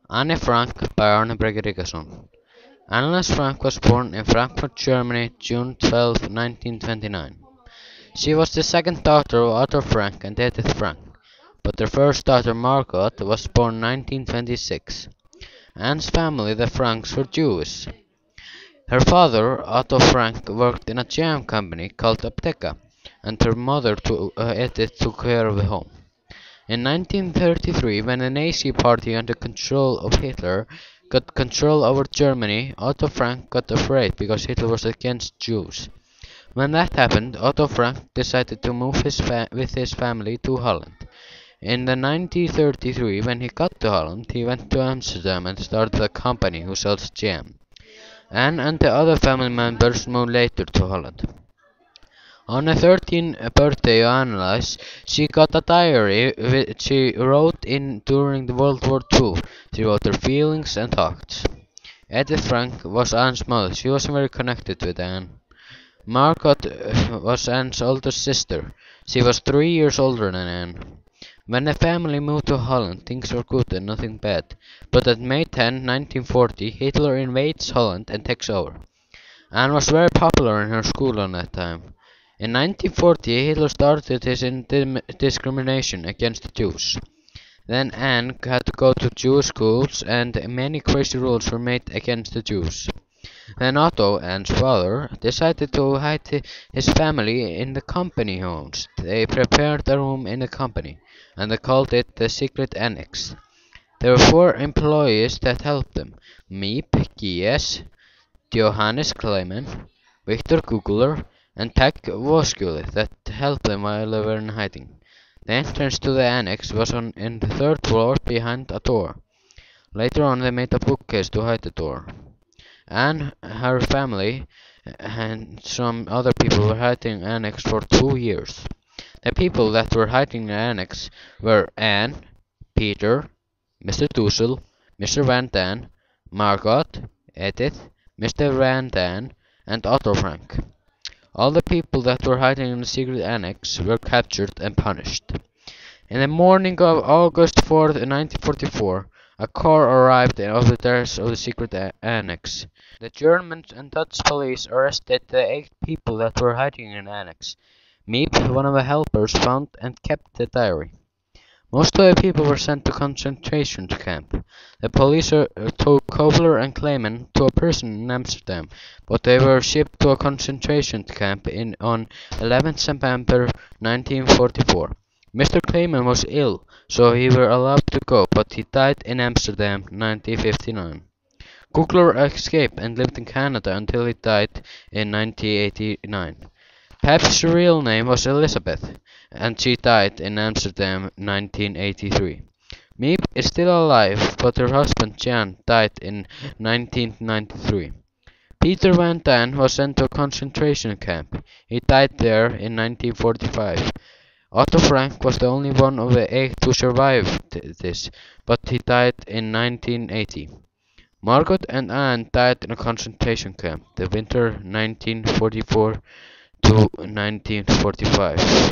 Anne Frank by Arne Breger-Dickerson. Annelies Frank was born in Frankfurt, Germany, June 12, 1929. She was the second daughter of Otto Frank and Edith Frank, but their first daughter Margot was born 1926. Anne's family, the Franks, were Jewish. Her father, Otto Frank, worked in a jam company called Apteca, and her mother, Edith, took care of the home. In 1933, when the Nazi Party under control of Hitler got control over Germany, Otto Frank got afraid because Hitler was against Jews. When that happened, Otto Frank decided to move with his family to Holland. In the 1933, when he got to Holland, he went to Amsterdam and started a company who sells jam. Anne and the other family members moved later to Holland. On the 13th birthday of Annelies, she got a diary which she wrote in during the World War II. She wrote her feelings and thoughts. Edith Frank was Anne's mother. She was very connected with Anne. Margot was Anne's older sister. She was 3 years older than Anne. When the family moved to Holland, things were good and nothing bad. But on May 10, 1940, Hitler invades Holland and takes over. Anne was very popular in her school on that time. In 1940, Hitler started his discrimination against the Jews. Then Anne had to go to Jewish schools, and many crazy rules were made against the Jews. Then Otto, Anne's father, decided to hide his family in the company homes. They prepared a room in the company, and they called it the secret annex. There were 4 employees that helped them: Miep Gies, Johannes Kleiman, Victor Kugler, and Tag Voskule that helped them while they were in hiding. The entrance to the annex was in the 3rd floor behind a door. Later on they made a bookcase to hide the door. Anne, her family, and some other people were hiding in the annex for 2 years. The people that were hiding in the annex were Anne, Peter, Mr. Dussel, Mr. Van Daan, Margot, Edith, Mr. Van Daan, and Otto Frank. All the people that were hiding in the secret annex were captured and punished. In the morning of August 4, 1944, a car arrived off the terrace of the secret annex. The German and Dutch police arrested the 8 people that were hiding in the annex. Miep, one of the helpers, found and kept the diary. Most of the people were sent to concentration camp. The police took Kobler and Kleiman to a prison in Amsterdam, but they were shipped to a concentration camp on 11 September 1944. Mr. Kleiman was ill, so he were allowed to go, but he died in Amsterdam 1959. Kugler escaped and lived in Canada until he died in 1989. Pep's real name was Elizabeth, and she died in Amsterdam 1983. Miep is still alive, but her husband Jan died in 1993. Peter Van Daan was sent to a concentration camp. He died there in 1945. Otto Frank was the only one of the 8 who survived this, but he died in 1980. Margot and Anne died in a concentration camp, the winter 1944 to 1945.